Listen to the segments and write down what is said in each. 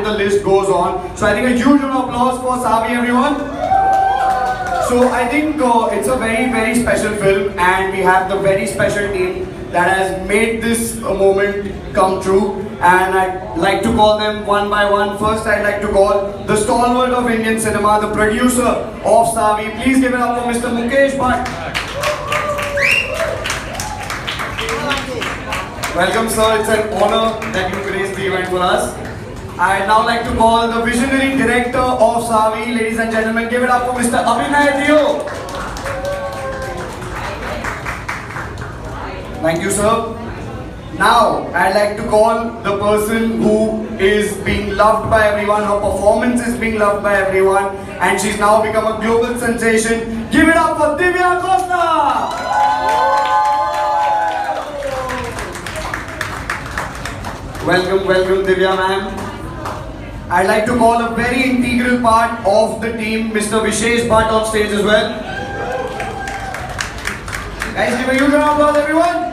and the list goes on. So I think a huge round of applause for Savi, everyone. So I think it's a very special film, and we have the very special team that has made this moment come true. And I'd like to call them one by one. First, I'd like to call the stalwart of Indian cinema, the producer of Savi. Please give it up for Mr. Mukesh Bhatt. Welcome, sir. It's an honor that you graced the event for us. I'd now like to call the visionary director of Savi. Ladies and gentlemen, give it up for Mr. Abhinay Dio. Thank you, sir. Now, I'd like to call the person who is being loved by everyone, her performance is being loved by everyone, and she's now become a global sensation. Give it up for Divya Costa! Welcome Divya ma'am. I'd like to call a very integral part of the team, Mr. Vishesh Bhatt, on stage as well. Guys, give a huge round of applause, everyone.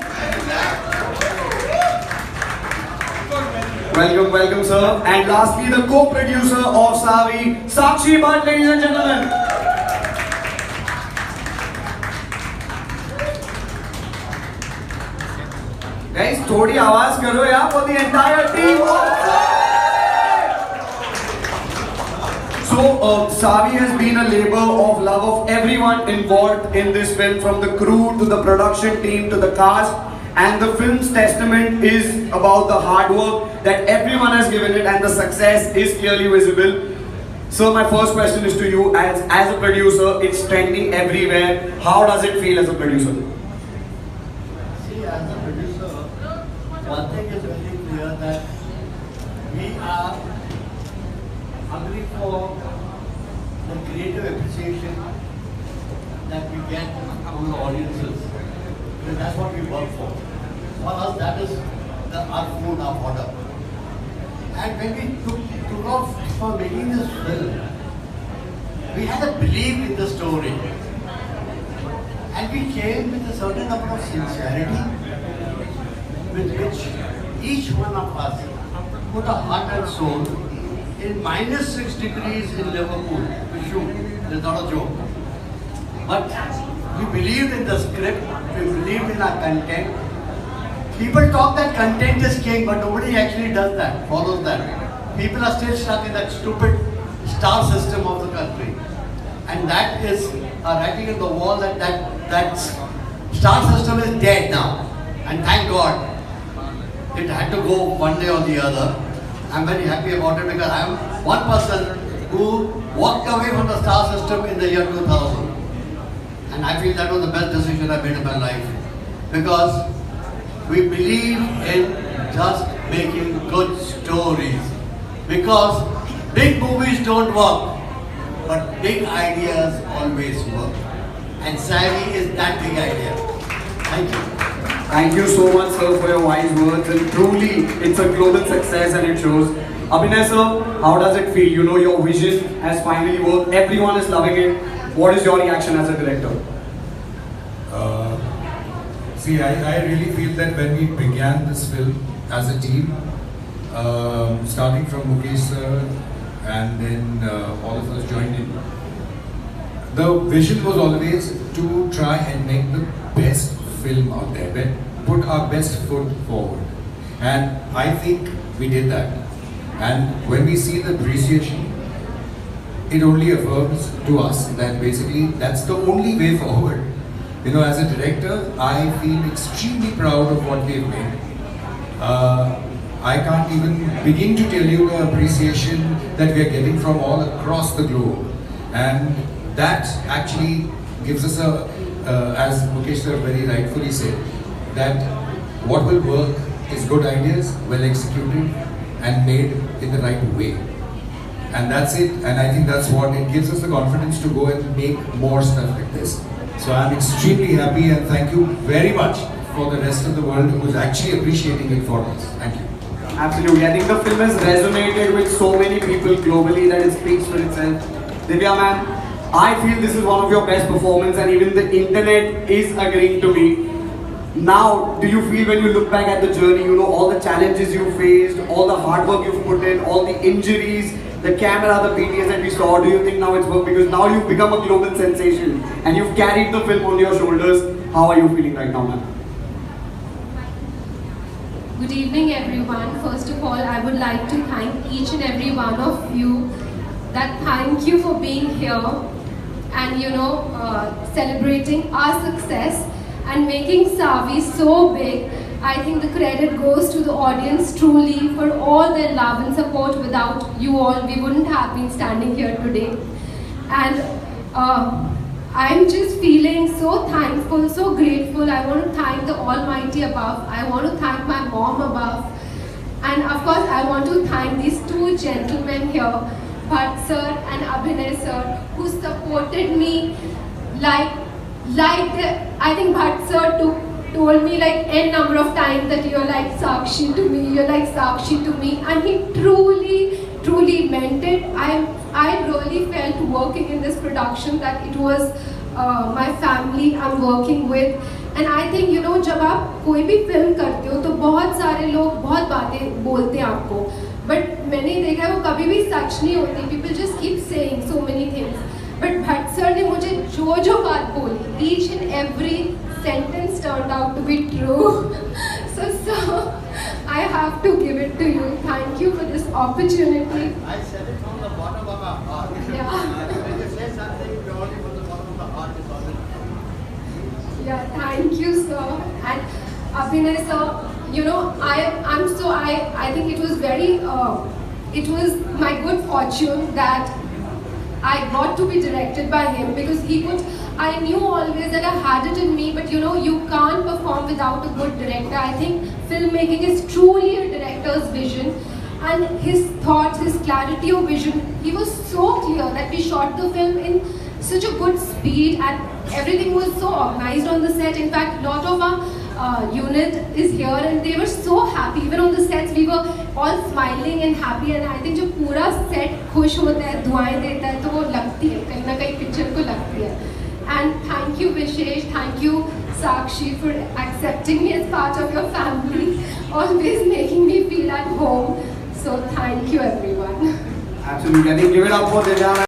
Welcome sir. And lastly, the co-producer of Savi, Sakshi Bhatt, ladies and gentlemen. Guys, थोड़ी आवाज करो यार for the entire team of Savi. So, Savi has been a labor of love of everyone involved in this film, from the crew to the production team to the cast. And the film's testament is about the hard work that everyone has given it, and the success is clearly visible. So my first question is to you, as a producer, it's trending everywhere. How does it feel as a producer? See, as a producer, one thing is very clear, that we are hungry for the creative appreciation that we get from the audiences. Because that's what we work for. For us, that is our food, our fodder. And when we took off for making this film, we had a belief in the story. And we came with a certain number of sincerity, with which each one of us put our heart and soul in -6 degrees in Liverpool to shoot. It's not a joke. But we believed in the script, we believed in our content. People talk that content is king, but nobody actually does that, follows that. People are still stuck in that stupid star system of the country. And that is a writing on the wall, that star system is dead now. And thank God, it had to go one day or the other. I'm very happy about it, because I am one person who walked away from the star system in the year 2000. And I feel that was the best decision I made in my life. Because we believe in just making good stories. Because big movies don't work, but big ideas always work. And Savi is that big idea. Thank you. Thank you so much, sir, for your wise words. And truly, it's a global success, and it shows. Abhinay sir, how does it feel? You know, your vision has finally worked. Everyone is loving it. What is your reaction as a director? See, I really feel that when we began this film as a team, starting from Mukesh sir, and then all of us joined in, the vision was always to try and make the best film out there, put our best foot forward. And I think we did that. And when we see the appreciation, it only affirms to us that basically that's the only way forward. You know, as a director, I feel extremely proud of what we've made. I can't even begin to tell you the appreciation that we are getting from all across the globe. And that actually gives us as Mukesh sir very rightfully said, that what will work is good ideas, well executed and made in the right way. And that's it, and I think that's what it gives us the confidence to go and make more stuff like this. So I'm extremely happy, and thank you very much for the rest of the world who is actually appreciating it for us. Thank you. Absolutely. I think the film has resonated with so many people globally that it speaks for itself. Divya ma'am, I feel this is one of your best performances, and even the internet is agreeing to me. Now, do you feel when you look back at the journey, you know, all the challenges you faced, all the hard work you've put in, all the injuries, the camera, the BTS that we saw, do you think now it's work? Because now you've become a global sensation and you've carried the film on your shoulders. How are you feeling right now, ma'am? Good evening, everyone. First of all, I would like to thank each and every one of you. Thank you for being here and celebrating our success and making Savi so big. I think the credit goes to the audience truly for all their love and support. Without you all, we wouldn't have been standing here today. And I'm just feeling so thankful, so grateful. I want to thank the Almighty above. I want to thank my mom above. And of course, I want to thank these two gentlemen here, Bhatt sir and Abhinay sir, who supported me I think Bhatt sir told me like n number of times that you're like Sakshi to me, you're like Sakshi to me, and he truly meant it. I really felt working in this production that it was my family I'm working with. And I think जब आप कोई भी film करते हो तो बहुत सारे लोग बहुत बातें बोलते हैं आपको, बट मैंने देखा है वो कभी भी सच नहीं होती. People just keep saying so many things. But Bhatt sir ने मुझे जो बात बोली, each and every sentence turned out to be true. So I have to give it to you. Thank you for this opportunity. I said it from the bottom of our heart. Yeah. When you say something purely from the bottom of the heart, it's always true. Yeah, thank you, sir. And Abhinay sir, I think it was it was my good fortune that I got to be directed by him, because I knew always that I had it in me, but you can't perform without a good director. I think filmmaking is truly a director's vision, and his thoughts, his clarity of vision, he was so clear that we shot the film in such a good speed and everything was so organized on the set. In fact, a lot of our unit is here and they were so happy. Even on the sets, we were all smiling and happy, and I think जब पूरा set खुश होता है, दुआएं देता है, तो वो लगती है, कहीं ना कहीं picture को लगती है. And thank you Vishesh, thank you Sakshi for accepting me as part of your family, always making me feel at home. So thank you everyone. Absolutely. I think give it up for Dejan.